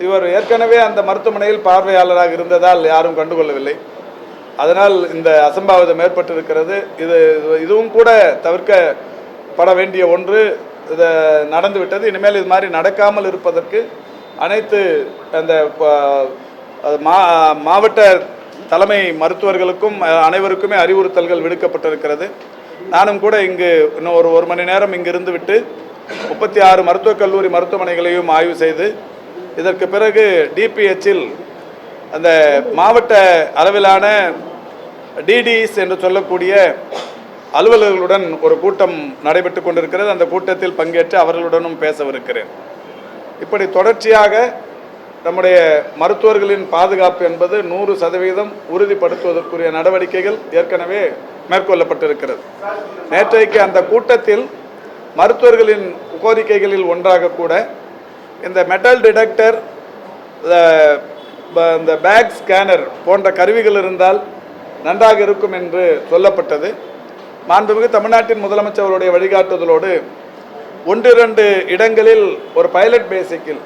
இவர் ஏற்கனவே அந்த மருத்துவமனையில் பார்வையாளராக இருந்ததால் யாரும் கண்டுகொள்ளவில்லை. அதனால் இந்த அசம்பாவிதம் ஏற்பட்டிருக்கிறது. இதுவும் கூட தவிர்க்கப்பட வேண்டிய ஒன்று. இது நடந்துவிட்டது. இனிமேல் இது மாதிரி நடக்காமல் இருப்பதற்கு அனைத்து அந்த மாவட்ட தலைமை மருத்துவர்களுக்கும் அனைவருக்குமே அறிவுறுத்தல்கள் விடுக்கப்பட்டிருக்கிறது. நானும் கூட இங்கு இன்னும் ஒரு மணி நேரம் இங்கிருந்து விட்டு 36 மருத்துவக் கல்லூரி மருத்துவமனைகளையும் ஆய்வு செய்து இதற்கு பிறகு டிபிஹெச்சில் அந்த மாவட்ட அளவிலான டிடிஸ் என்று சொல்லக்கூடிய அலுவலர்களுடன் ஒரு கூட்டம் நடைபெற்று கொண்டிருக்கிறது. அந்த கூட்டத்தில் பங்கேற்று அவர்களுடனும் பேசவிருக்கிறேன். இப்படி தொடர்ச்சியாக நம்முடைய மருத்துவர்களின் பாதுகாப்பு என்பது 100% உறுதிப்படுத்துவதற்குரிய நடவடிக்கைகள் ஏற்கனவே மேற்கொள்ளப்பட்டிருக்கிறது. நேற்றைக்கு அந்த கூட்டத்தில் மருத்துவர்களின் கோரிக்கைகளில் ஒன்றாக கூட இந்த மெட்டல் டிடெக்டர், இந்த பேக் ஸ்கேனர் போன்ற கருவிகள் இருந்தால் நன்றாக இருக்கும் என்று சொல்லப்பட்டது. மாண்புமிகு தமிழ்நாட்டின் முதலமைச்சருடைய வழிகாட்டுதலோடு 1-2 இடங்களில் ஒரு பைலட் பேசிக்கில்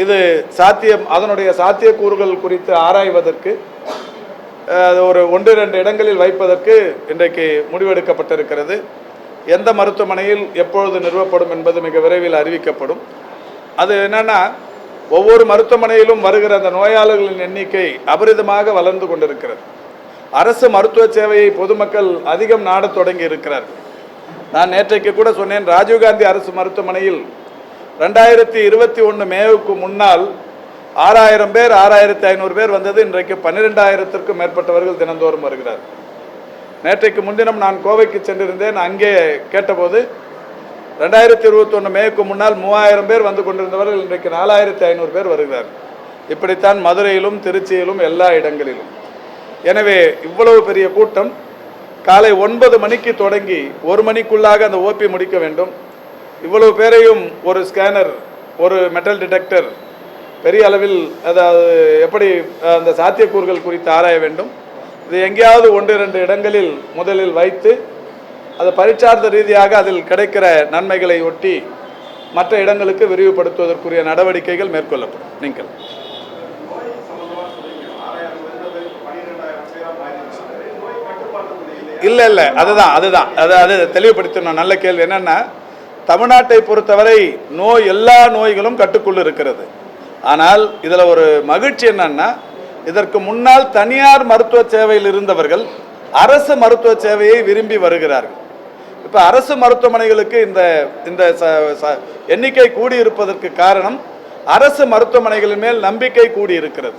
இது சாத்தியம், அதனுடைய சாத்தியக்கூறுகள் குறித்து ஆராய்வதற்கு ஒரு 1-2 இடங்களில் வைப்பதற்கு இன்றைக்கு முடிவெடுக்கப்பட்டிருக்கிறது. எந்த மருத்துவமனையில் எப்பொழுது நிறுவப்படும் என்பது மிக விரைவில் அறிவிக்கப்படும். அது என்னன்னா, ஒவ்வொரு மருத்துவமனையிலும் வருகிற அந்த நோயாளர்களின் எண்ணிக்கை அபரிதமாக வளர்ந்து கொண்டிருக்கிறது. அரசு மருத்துவ சேவையை பொதுமக்கள் அதிகம் நாடத் தொடங்கி இருக்கிறார்கள். நான் நேற்றைக்கு கூட சொன்னேன், ராஜீவ்காந்தி அரசு மருத்துவமனையில் 2021 மேவுக்கு முன்னால் 6000 பேர் 6500 பேர் வந்தது. இன்றைக்கு 12000த்திற்கும் மேற்பட்டவர்கள் தினந்தோறும் வருகிறார். நேற்றைக்கு முன்தினம் நான் கோவைக்கு சென்றிருந்தேன். அங்கே கேட்டபோது 2021 மேவுக்கு முன்னால் 3000 பேர் வந்து கொண்டிருந்தவர்கள் இன்றைக்கு 4500 பேர் வருகிறார். இப்படித்தான் மதுரையிலும் திருச்சியிலும் எல்லா இடங்களிலும். எனவே இவ்வளவு பெரிய கூட்டம் காலை 9 மணிக்கு தொடங்கி 1 மணிக்குள்ளாக அந்த ஓபி முடிக்க வேண்டும். இவ்வளவு பேரையும் ஒரு ஸ்கேனர், ஒரு மெட்டல் டிடெக்டர் பெரிய அளவில் அதாவது எப்படி அந்த சாத்தியக்கூறுகள் குறித்து ஆராய வேண்டும். இது எங்கேயாவது 1-2 இடங்களில் முதலில் வைத்து அது பரீட்சார்த்த ரீதியாக அதில் கிடைக்கிற நன்மைகளை ஒட்டி மற்ற இடங்களுக்கு விரிவுபடுத்துவதற்குரிய நடவடிக்கைகள் மேற்கொள்ளப்படும். நீங்கள் இல்லை அதுதான் அது தெளிவுபடுத்தணும். நல்ல கேள்வி. என்னன்னா, தமிழ்நாட்டை பொறுத்தவரை எல்லா நோய்களும் கட்டுக்குள் இருக்கிறது. ஆனால் இதில் ஒரு மகிழ்ச்சி என்னன்னா, இதற்கு முன்னால் தனியார் மருத்துவ சேவையில் இருந்தவர்கள் அரசு மருத்துவ சேவையை விரும்பி வருகிறார்கள். இப்போ அரசு மருத்துவமனைகளுக்கு இந்த எண்ணிக்கை கூடியிருப்பதற்கு காரணம் அரசு மருத்துவமனைகளின் மேல் நம்பிக்கை கூடியிருக்கிறது.